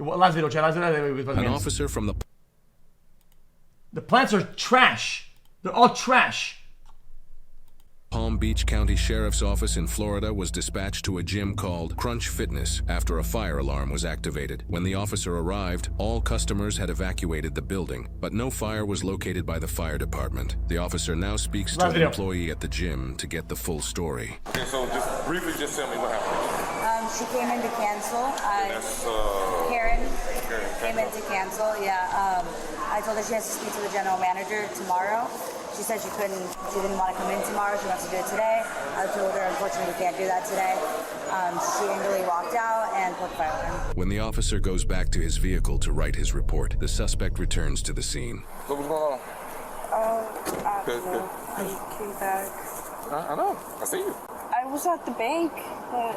Last video, chat. An officer from the plants are trash. They're all trash. Palm Beach County Sheriff's Office in Florida was dispatched to a gym called Crunch Fitness after a fire alarm was activated. When the officer arrived, all customers had evacuated the building, but no fire was located by the fire department. The officer now speaks to an employee at the gym to get the full story. Okay, so just briefly, just tell me what happened. She came in to cancel. Karen came in to cancel. Yeah. I told her she has to speak to the general manager tomorrow. She said she didn't want to come in tomorrow. She wants to do it today. I told her, unfortunately, we can't do that today. She angrily walked out and put the fire alarm. When the officer goes back to his vehicle to write his report, the suspect returns to the scene. So what's going on? Good. I came back. I know. I see you. I was at the bank, but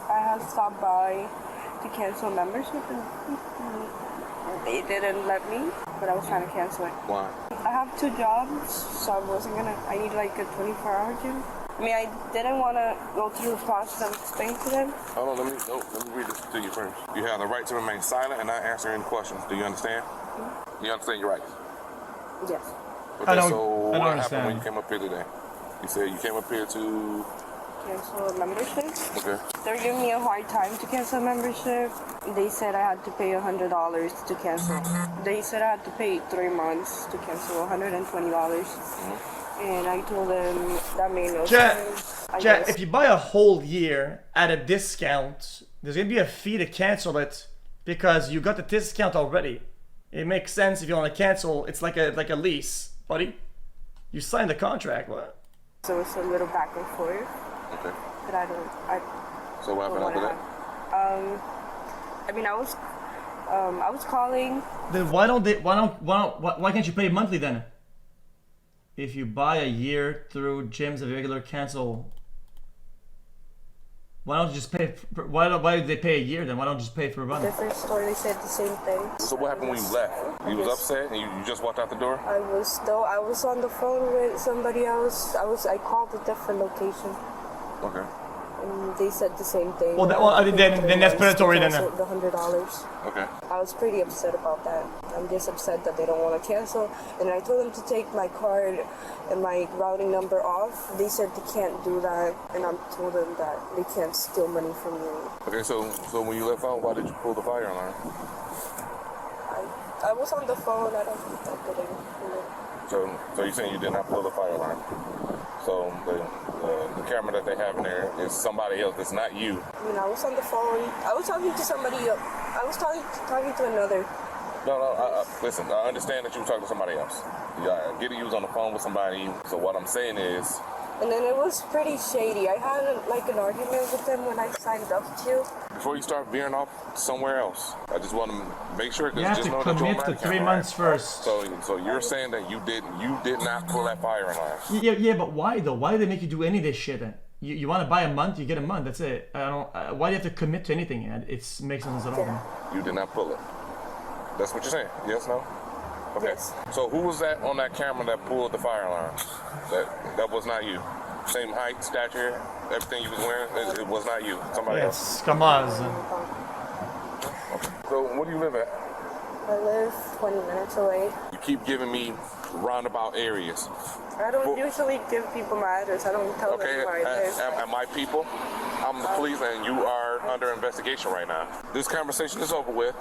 I had stopped by to cancel membership, and they didn't let me, but I was trying to cancel it. Why? I have 2 jobs, so I need like a 24-hour gym. I mean, I didn't want to go through the process and explain to them. Hold on, let me read this to you first. You have the right to remain silent and not answer any questions. Do you understand? Mm-hmm. You understand your rights? Yes. Okay, so what happened when you came up here today? You said you came up here to cancel a membership. Okay. They're giving me a hard time to cancel a membership. They said I had to pay $100 to cancel. They said I had to pay 3 months to cancel $120. And I told them that made no sense. Chat, if you buy a whole year at a discount, there's gonna be a fee to cancel it because you got the discount already. It makes sense if you want to cancel. It's like a lease, buddy. You signed the contract, what? So it's a little back and forth. Okay. But So what happened after that? I mean, I was calling. Then why can't you pay monthly then? If you buy a year through gyms of regular cancel, why don't you just pay? Why did they pay a year then? Why don't you just pay for a month? Different story. They said the same thing. So what happened when you left? You was upset and you just walked out the door? I was on the phone with somebody else. I called a different location. Okay. And they said the same thing. Well, then that's predatory then. The $100. Okay. I was pretty upset about that. I'm just upset that they don't want to cancel. And I told them to take my card and my routing number off. They said they can't do that. And I told them that they can't steal money from me. Okay, so when you left out, why did you pull the fire alarm? I was on the phone. I didn't pull it. So you're saying you did not pull the fire alarm? So the camera that they have in there is somebody else. It's not you. I mean, I was on the phone. I was talking to somebody else. I was talking to another. No. Listen, I understand that you were talking to somebody else. I get it. You was on the phone with somebody. So what I'm saying is. And then it was pretty shady. I had an argument with them when I signed up to. Before you start veering off somewhere else, I just want to make sure. You have to commit to 3 months first. So you're saying that you did not pull that fire alarm? Yeah, but why though? Why do they make you do any of this shit then? You want to buy a month, you get a month. That's it. I don't. Why do you have to commit to anything? It makes no sense at all. You did not pull it. That's what you're saying? Yes, no? Okay. Yes. So who was that on that camera that pulled the fire alarm? That was not you. Same height, stature, everything you was wearing. It was not you. Somebody else. Kamaz. So where do you live at? I live 20 minutes away. You keep giving me roundabout areas. I don't usually give people my address. I don't tell them where I live. Am my people? I'm the police, and you are under investigation right now. This conversation is over with.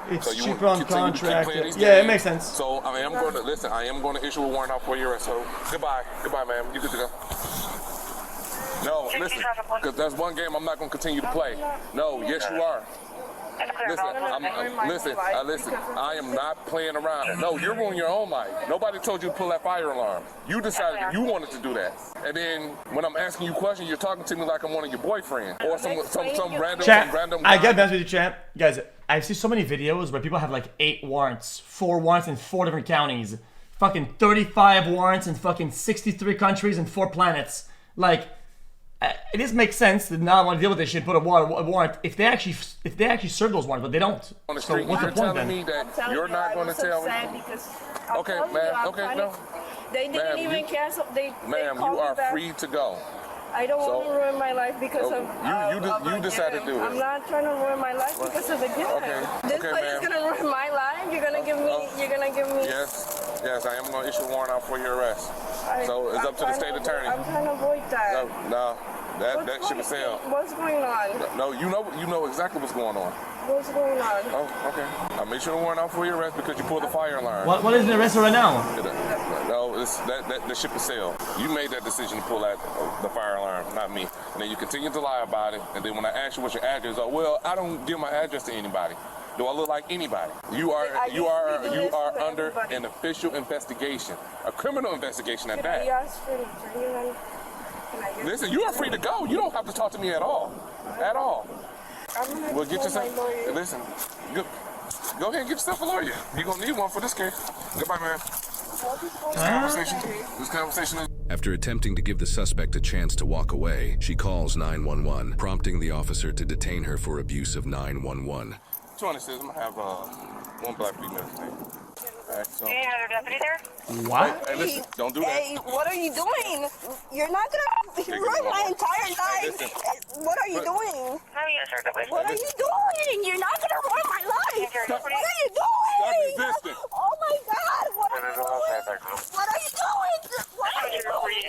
It's cheaper on contract. Yeah, it makes sense. So I am going to listen. I am going to issue a warrant out for your arrest. So goodbye, ma'am. You good to go? No, listen, because that's one game I'm not going to continue to play. No, yes you are. Listen, I am not playing around. No, you're ruining your own life. Nobody told you to pull that fire alarm. You decided you wanted to do that. And then when I'm asking you questions, you're talking to me like I'm one of your boyfriends or some random guy. I get best with you, champ. Guys, I've seen so many videos where people have like 8 warrants, 4 warrants in 4 different counties, fucking 35 warrants in fucking 63 countries and 4 planets. Like, it just makes sense to not want to deal with this shit. Put a warrant if they actually serve those warrants, but they don't. On the so street, what's the point then? Me that you're not going to tell me. Okay, ma'am. Okay, no. They didn't even cancel. Ma'am, you are free to go. I don't want to ruin my life because of you decided to do it. I'm not trying to ruin my life because of the gift. Okay. This Okay, place is gonna ruin my life. You're gonna give me. You're gonna give me. Yes, I am gonna issue a warrant out for your arrest. So it's up to the state attorney. I'm trying to avoid that. No, that ship is sailed. What's going on? No, you know exactly what's going on. What's going on? Oh, okay. I'll issue a warrant out for your arrest because you pulled the fire alarm. What is the arrest right now? No, the ship is sailed. You made that decision to pull out the fire alarm, not me. And then you continue to lie about it. And then when I ask you what your address is, well, I don't give my address to anybody. Do I look like anybody? You are under an official investigation, a criminal investigation at that. Listen, you are free to go. You don't have to talk to me at all. At all. Well, get yourself. Listen, go ahead and get yourself a lawyer. You're gonna need one for this case. Goodbye, man. This conversation is. After attempting to give the suspect a chance to walk away, she calls 911, prompting the officer to detain her for abuse of 911. 20 says I'm gonna have one black female today. Hey, another deputy there? What? Hey, listen, don't do that. Hey, what are you doing? You're not gonna ruin my entire life. What are you doing? How are you, sir, deputy? What are you doing? You're not gonna ruin my life. Stop. What are you doing? Stop resisting. Oh my God! What are you doing? What are you doing?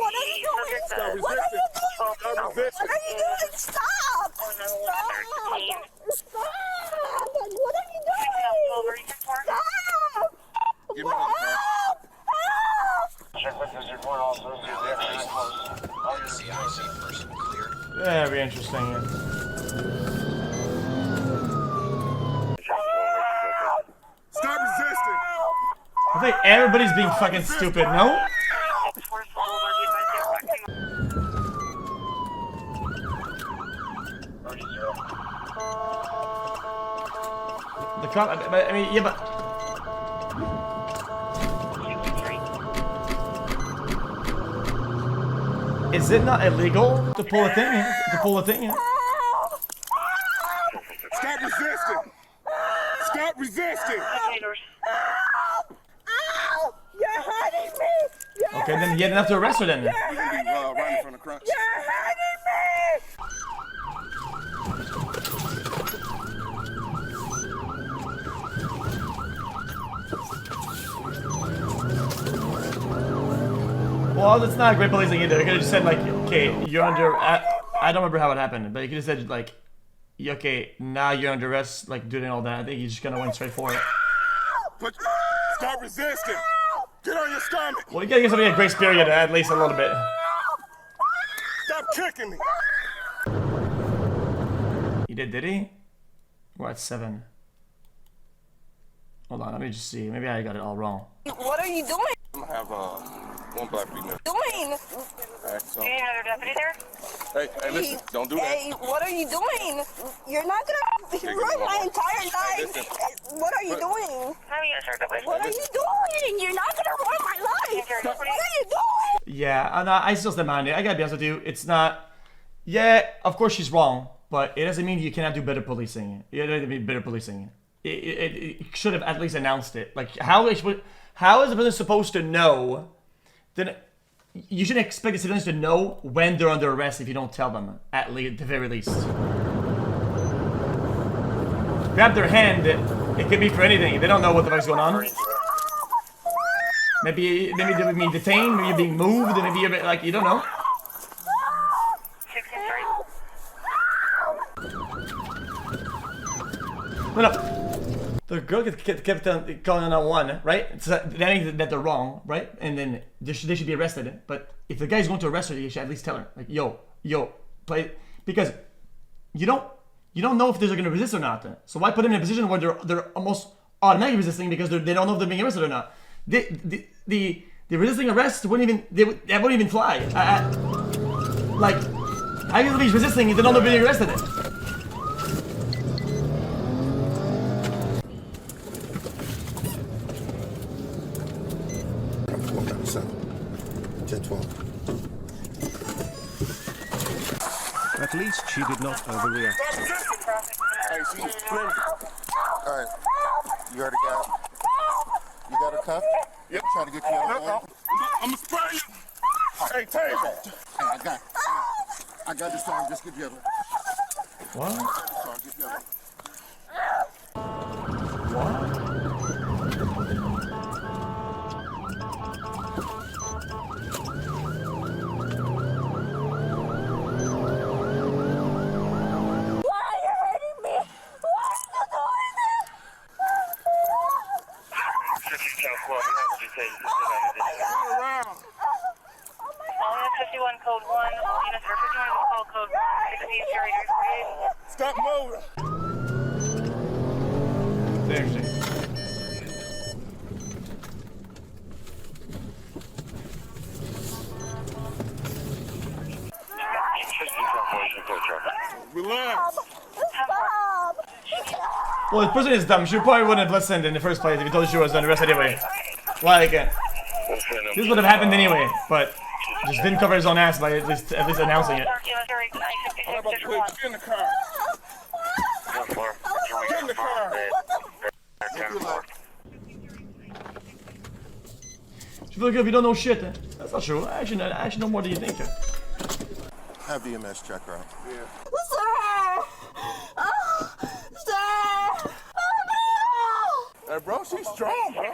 What are you doing? What are you doing? Stop What are you resisting. doing? Stop resisting. What are you doing? Stop! Stop! Stop! What are you doing? Stop! Give me one, man. Very interesting. Stop resisting. I think everybody's being fucking stupid, no? The cop, I mean, yeah, but... Is it not illegal to pull a thing? Stop resisting. Stop resisting. You're hurting me! Okay, then you didn't have to arrest her then. You're gonna be running from the crunch. You're hurting me! Well, that's not great policing either. You could have just said like, okay, you're under. I don't remember how it happened, but you could have said like, okay, now you're under arrest, like doing all that. I think you just kind of went straight for it. Stop resisting. Get on your stomach. Well, you gotta give somebody a grace period at least a little bit. Stop kicking me. He did he? We're at 7. Hold on, let me just see. Maybe I got it all wrong. What are you doing? I'm gonna have one black female. Doing? Hey, another deputy there? Hey, listen, don't do that. Hey, what are you doing? You're not gonna ruin my entire life. What are you doing? How are you, sir, deputy? What are you doing? You're not gonna ruin my life. What are you doing? Yeah, and I still stand behind it. I gotta be honest with you. It's not. Yeah, of course she's wrong, but it doesn't mean you cannot do better policing. You don't be better policing. It should have at least announced it. Like, how is the person supposed to know? Then you shouldn't expect the civilians to know when they're under arrest if you don't tell them, at the very least. Grab their hand. It could be for anything. They don't know what the fuck's going on. Maybe they're being detained. Maybe you're being moved. Maybe you're like, you don't know. No. The girl kept calling on one, right? So that means that they're wrong, right? And then they should be arrested. But if the guy's going to arrest her, you should at least tell her, like, yo, play, because you don't know if they're going to resist or not. So why put them in a position where they're almost automatically resisting because they don't know if they're being arrested or not? The resisting arrest wouldn't even fly. Like, how can somebody's resisting if they don't know if they're being arrested? At least she did not overreact. Hey, see, alright, you already got a cuff? Yep. Trying to get you out. I'm gonna spray you. Hey, Taser. Hey, I got got this time. Just get together. What? Get together. What? Code 1, all units are 51 call code 1, 16 carriers created. Stop moving. Interesting. Relax. Well, the person is dumb. She probably wouldn't have listened in the first place if he told you she was under arrest anyway. Like, this would have happened anyway, but just didn't cover his own ass by at least announcing it. How about you get in the car? Get in the car. She feel like if you don't know shit. That's not true. I actually know more than you think. Have EMS check her out. Yeah. Sir! Oh, sir! Hey, bro, she's strong, bro.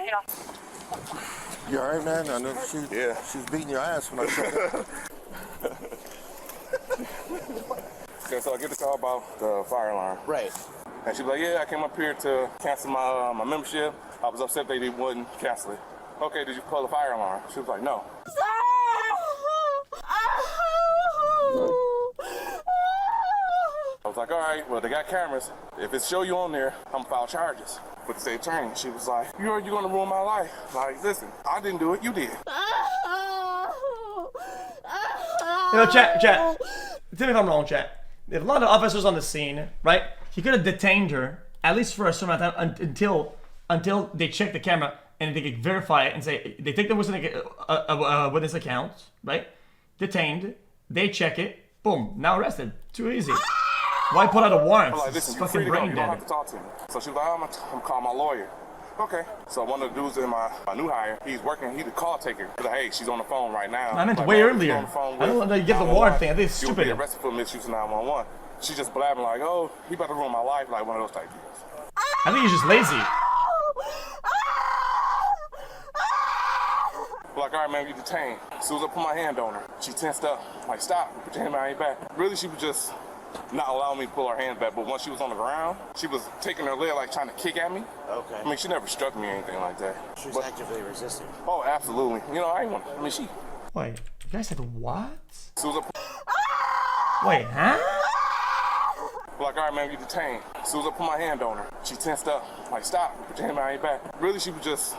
You alright, man? I know she's beating your ass when I showed up. Okay, so I get the call about the fire alarm. Right. And she was like, yeah, I came up here to cancel my membership. I was upset they wouldn't cancel it. Okay, did you call the fire alarm? She was like, no. I was like, all right, well, they got cameras. If it show you on there, I'm gonna file charges with the state attorney. She was like, you're gonna ruin my life. Like, listen, I didn't do it, you did. You know, chat. Tell me if I'm wrong, chat. If a lot of officers on the scene, right? He could have detained her at least for a certain amount of time until they check the camera and they can verify it and say they think there was a witness account, right? Detained, they check it, boom, now arrested. Too easy. Why put out a warrant? I'm like, listen, It's you're free fucking to go. brain You don't dead. have to talk to me. So she was like, I'm calling my lawyer. Okay. So one of the dudes in my new hire, he's working, he's the call taker. He's like, hey, she's on the phone right now. I meant like, way oh, she's earlier. on the phone I don't with know you get the warrant thing. I think it's You'll be stupid. arrested for misuse of 911. She just blabbing like, oh, he about to ruin my life, like one of those type deals. I think he's just lazy. Like, all right, man, you detained. As soon as I put my hand on her, she tensed up. Like, stop, put your hand behind your back. Really, she was just not allowing me to pull her hand back, but once she was on the ground, she was taking her leg, like, trying to kick at me. Okay. I mean, she never struck me or anything like that. She's But- actively resisting. Oh, absolutely. You know, I ain't want I mean, she... Wait, you guys said what? As soon as I Wait, huh? Like, all right, man, you detained. As soon as I put my hand on her, she tensed up. Like, stop, put your hand behind your back. Really, she was just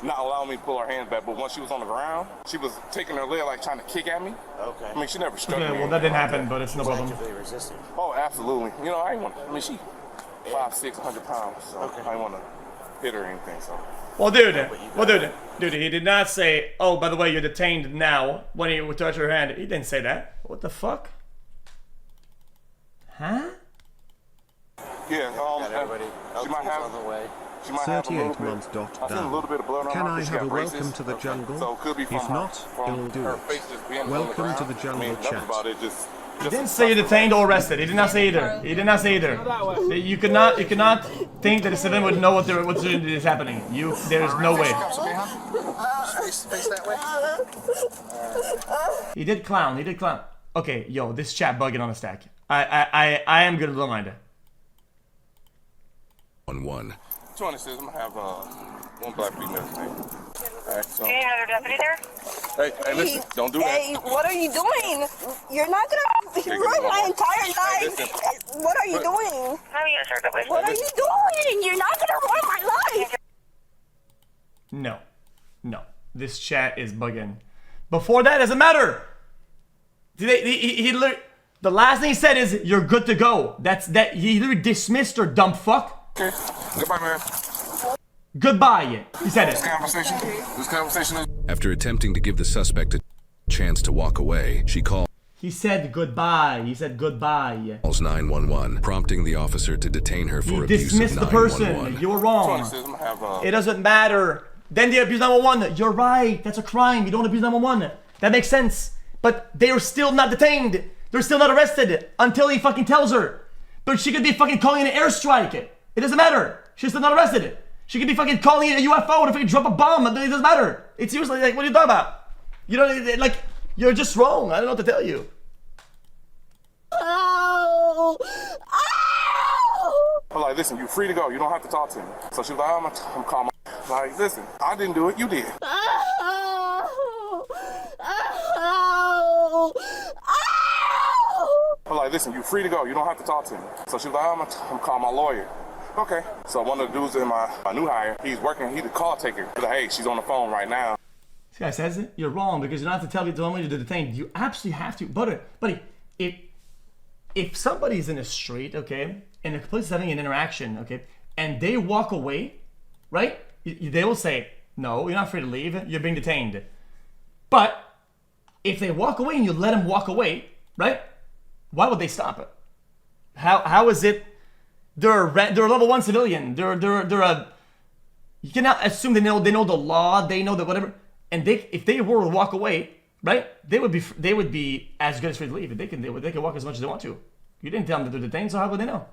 not allowing me to pull her hand back, but once she was on the ground, she was taking her leg, like, trying to kick at me. Okay. I mean, she never struck me. Okay, or well that anything didn't like happen, but it's no She's problem. actively resisting. Oh, absolutely. You know, I ain't want I mean, she 5'6", 100 pounds, so Okay. I ain't want to hit her or anything, so. Well, dude, he did not say, oh, by the way, you're detained now when he would touch her hand. He didn't say that. What the fuck? Huh? Yeah, Got everybody. she might LT's have, on the way. she might have a little 38 bit, month dot I seen a little bit of blood on Can her. I She have got a braces. welcome to the jungle? So it could be from If her, not, from it'll do her it. face just being on the Welcome ground. to the jungle I mean, chat. that's about it, just He didn't say you're detained or arrested. He did not say either. He did not say either. You could not think that a civilian would know what is happening. There's no way. Face that way. He did clown. Okay, yo, this chat bugging on the stack. I am gonna remind her. 1-1. 20 says I'm gonna have one black female tonight. Alright, so. Okay, another deputy there? Hey, listen, don't do that. Hey, what are you doing? You're not gonna ruin my entire life. listen. What are you doing? How are you, sir, deputy? What are you doing? You're not gonna ruin my life. No. This chat is bugging. Before that, doesn't matter. The last thing he said is, you're good to go. He literally dismissed her, dumb fuck. Okay, goodbye, man. Goodbye. He said it. This conversation is. After attempting to give the suspect a chance to walk away, she calls He said goodbye. 911, prompting the officer to detain her for He abuse dismissed of the person. 911. You were 20 wrong. says I'm gonna have It doesn't matter. Then they abuse 911. You're right. That's a crime. You don't abuse 911. That makes sense. But they are still not detained. They're still not arrested until he fucking tells her. But she could be fucking calling an airstrike. It doesn't matter. She's still not arrested. She could be fucking calling it a UFO to fucking drop a bomb. It doesn't matter. It's usually like, what are you talking about? You know, like, you're just wrong. I don't know what to tell you. Oh. I'm like, listen, you're free to go. You don't have to talk to me. So she was like, I'm calm. Like, listen, I didn't do it. You did. I'm like, listen, you're free to go. You don't have to talk to me. So she was like, I'm calling my lawyer. Okay. So one of the dudes in my new hire, he's working. He's the call taker. He's like, hey, she's on the phone right now. This guy says it. You're wrong because you don't have to tell me to detain. You absolutely have to. Buddy, if somebody's in the street, okay, and the police is having an interaction, okay, and they walk away, right? They will say, no, you're not free to leave. You're being detained. But if they walk away and you let them walk away, right? Why would they stop it? How is it? They're a level 1 civilian. They're a. You cannot assume they know the law. They know the whatever. And if they were to walk away, right? They would be as good as free to leave. They can walk as much as they want to. You didn't tell them to do the thing, so how would they know?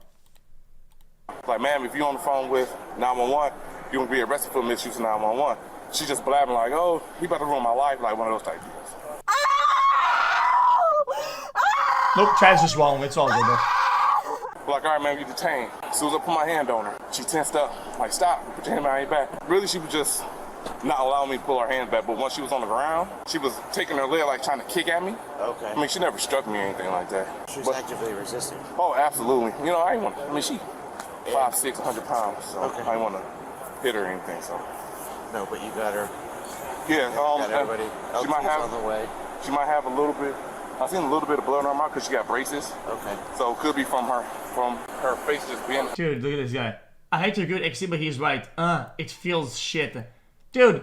Like, ma'am, if you're on the phone with 911, you're gonna be arrested for misuse of 911. She just blabbing like, oh, he about to ruin my life, like one of those type deals. Nope, Chad's just wrong. It's all good, though. Like, all right, man, you detained. As soon as I put my hand on her, she tensed up. Like, stop, put your hand behind your back. Really, she was just not allowing me to pull her hands back, but once she was on the ground, she was taking her leg, like, trying to kick at me. Okay. I mean, she never struck me or anything like that. She was actively resisting. Oh, absolutely. You know, I didn't want to, I mean, she 5'6", 100 pounds, so okay. I didn't want to hit her or anything, so. No, but you got her. Yeah, got everybody. She might have on the way. She might have a little bit. I seen a little bit of blood on her mouth because she got braces. Okay. So it could be from her face just being. Dude, look at this guy. I hate to agree with XC, but he's right. It feels shit. Dude,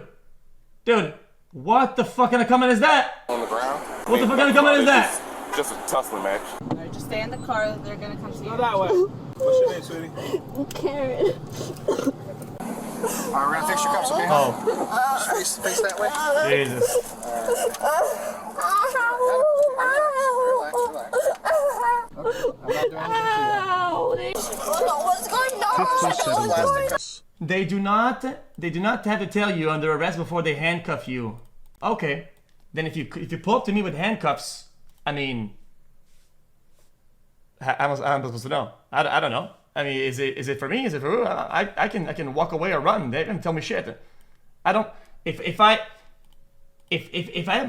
what the fuck kind of comment is that? On the ground. What the fuck kind of comment is that? Just a tussling match. Alright, just stay in the car. They're gonna come see you. Go that way. What's your name, sweetie? Karen. Alright, we're gonna fix your cups, okay? Oh. Just face that way. Jesus. What's going on? They do not have to tell you under arrest before they handcuff you. Okay. Then if you pull up to me with handcuffs, I mean, I'm supposed to know. I don't know. I mean, is it for me? Is it for who? I can walk away or run. They can tell me shit. I don't. If I'm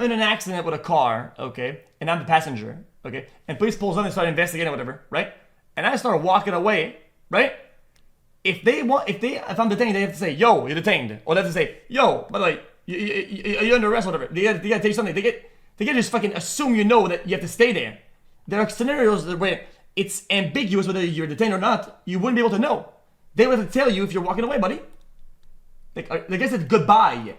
in an accident with a car, okay, and I'm the passenger, okay, and police pulls on and start investigating or whatever, right, and I start walking away, right. If I'm detained, they have to say, "Yo, you're detained," or they have to say, "Yo, by the way, you're under arrest," or whatever. They gotta tell you something. They get just fucking assume you know that you have to stay there. There are scenarios where it's ambiguous whether you're detained or not. You wouldn't be able to know. They would have to tell you if you're walking away, buddy. Like, I guess it's goodbye.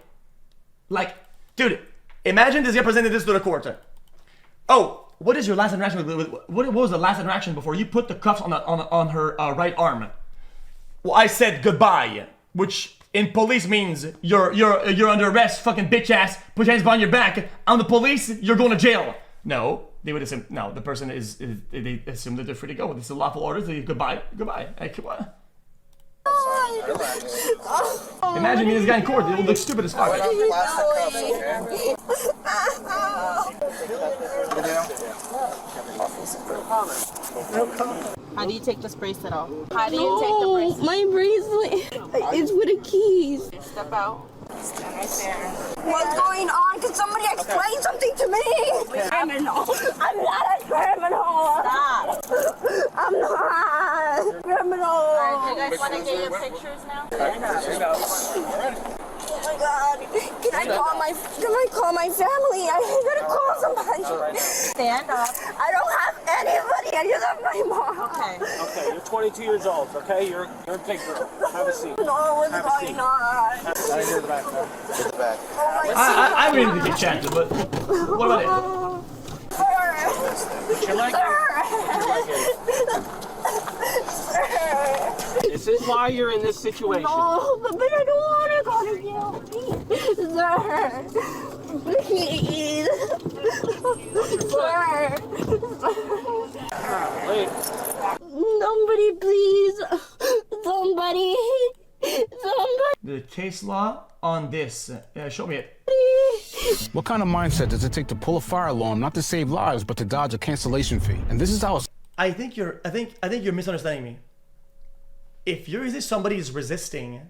Like, dude, imagine this guy presented this to the court. Oh, what is your last interaction what was the last interaction before you put the cuffs on her right arm? Well, I said goodbye, which in police means you're under arrest, fucking bitch ass. Put your hands behind your back. I'm the police. You're going to jail. No, they would assume. No, the person they assume that they're free to go. This is a lawful order. They goodbye. Hey, come on. Imagine me this guy in court. It would look stupid as fuck. How do you take this bracelet off? How do you take the bracelet? My bracelet. It's with the keys. Step out. Stand right there. What's going on? Can somebody explain something to me? Criminal. I'm not a criminal. Stop. I'm not a criminal. Alright, do you guys want to get your pictures now? Oh my God! Can I call my family? I gotta call somebody. Stand up. I don't have anybody. I just have my mom. Okay. Okay, you're 22 years old, okay? You're a big girl. Have a seat. No, what's going on? Right here in the back, man. In the back. I'm ready to get chatted, but what about it? Put your leg in. This is why you're in this situation. No, but I don't want to go to jail. Please. Sir. Wait. Somebody, please. Somebody. The case law on this. Show me it. What kind of mindset does it take to pull a fire alarm not to save lives but to dodge a cancellation fee? And this is how it's... I think you're misunderstanding me. If somebody is resisting,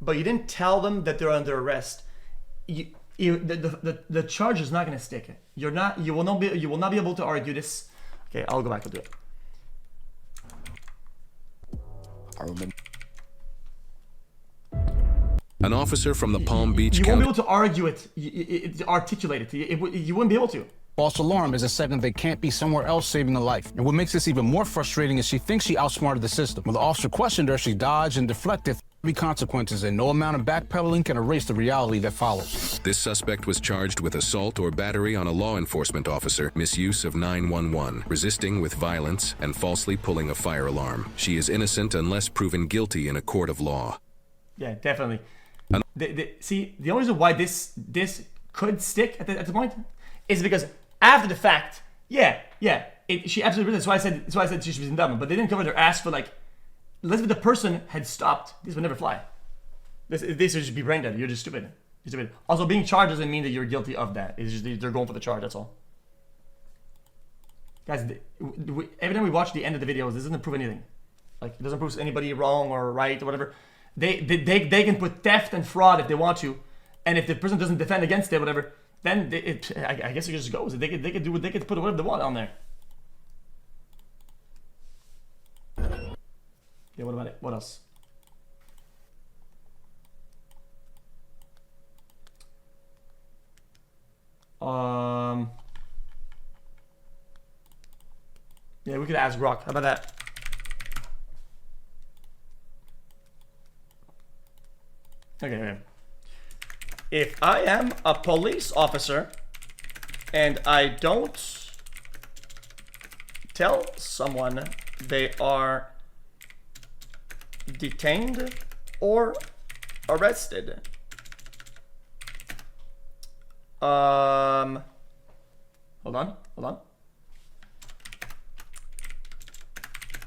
but you didn't tell them that they're under arrest, the charge is not going to stick. You will not be able to argue this. Okay, I'll go back and do it. I remember. An officer from the Palm Beach You County... won't be able to argue it, articulate it. You wouldn't be able to. False alarm is a second they can't be somewhere else saving a life. And what makes this even more frustrating is she thinks she outsmarted the system. When the officer questioned her, she dodged and deflected consequences, and no amount of backpedaling can erase the reality that follows. This suspect was charged with assault or battery on a law enforcement officer, misuse of 911, resisting with violence, and falsely pulling a fire alarm. She is innocent unless proven guilty in a court of law. Yeah, definitely. See, the only reason why this could stick at the point is because after the fact, she absolutely. That's why I said she should be indicted, but they didn't cover their ass for like. Let's say the person had stopped. This would never fly. This would just be brain dead. You're just stupid. You're stupid. Also, being charged doesn't mean that you're guilty of that. It's just they're going for the charge. That's all. Guys, every time we watch the end of the videos, this doesn't prove anything. Like it doesn't prove anybody wrong or right or whatever. They can put theft and fraud if they want to, and if the person doesn't defend against it, whatever, then I guess it just goes. They could put whatever they want on there. Yeah, what about it? What else? Yeah, we could ask Brock. How about that? Okay. If I am a police officer and I don't tell someone they are detained or arrested, hold on.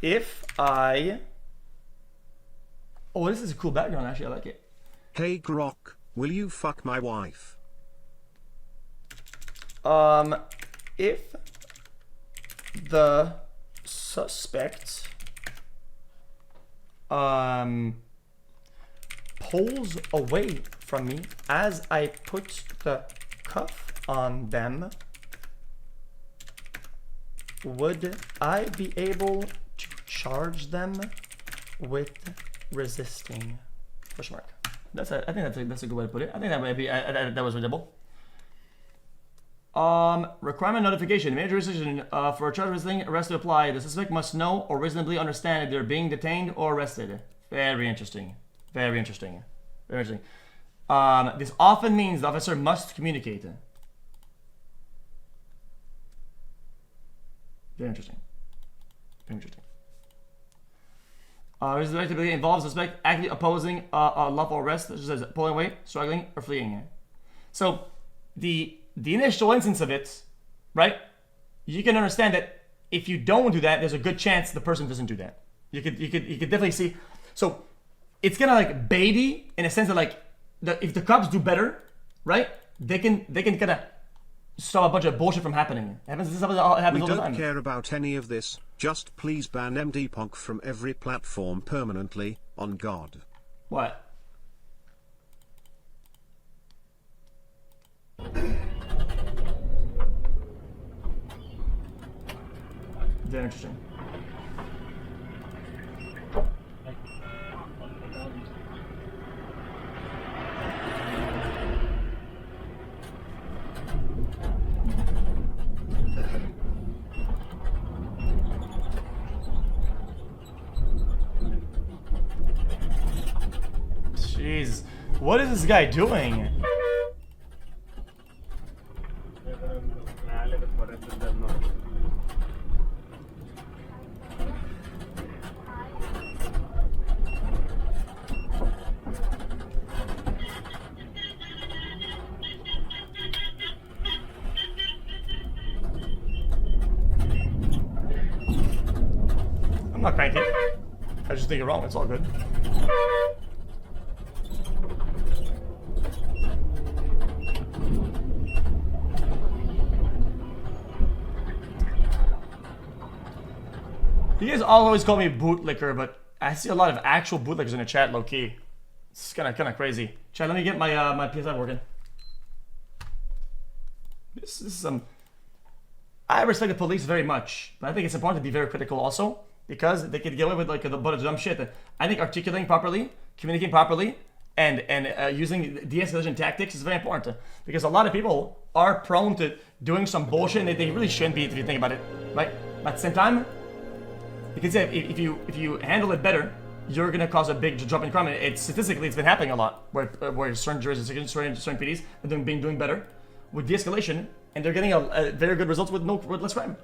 If I... Oh, this is a cool background, actually. I like it. Hey Grok, will you fuck my wife? If the suspect pulls away from me as I put the cuff on them, would I be able to charge them with resisting? Question mark. I think that's a good way to put it. I think that might be that was readable. Requirement notification. Major decision for a charge of resisting arrest to apply. The suspect must know or reasonably understand if they're being detained or arrested. Very interesting. Very interesting. Very interesting. This often means the officer must communicate. Very interesting. Very interesting. Resisting involves suspect actively opposing a lawful arrest, such as pulling away, struggling, or fleeing. So the initial instance of it, right? You can understand that if you don't do that, there's a good chance the person doesn't do that. You could definitely see. So it's kind of like baity in a sense that like if the cops do better, right? They can kind of stop a bunch of bullshit from happening. It happens all the time. We don't care about any of this. Just please ban MD Punk from every platform permanently, on God. What? Very interesting. Jeez, what is this guy doing? nothing wrong. It's all good. You guys all always call me bootlicker, but I see a lot of actual bootlickers in the chat, low key. It's kind of crazy. Chat, let me get my my PS5 working. This is some. I respect the police very much, but I think it's important to be very critical also, because they could get away with like a bunch of dumb shit. I think articulating properly, communicating properly, and using de-escalation tactics is very important, because a lot of people are prone to doing some bullshit and they really shouldn't be if you think about it, right? But at the same time, you can say if you handle it better, you're gonna cause a big drop in crime. Statistically, it's been happening a lot where certain jurisdictions, certain PDs have been doing better with de-escalation, and they're getting a very good results with less crime.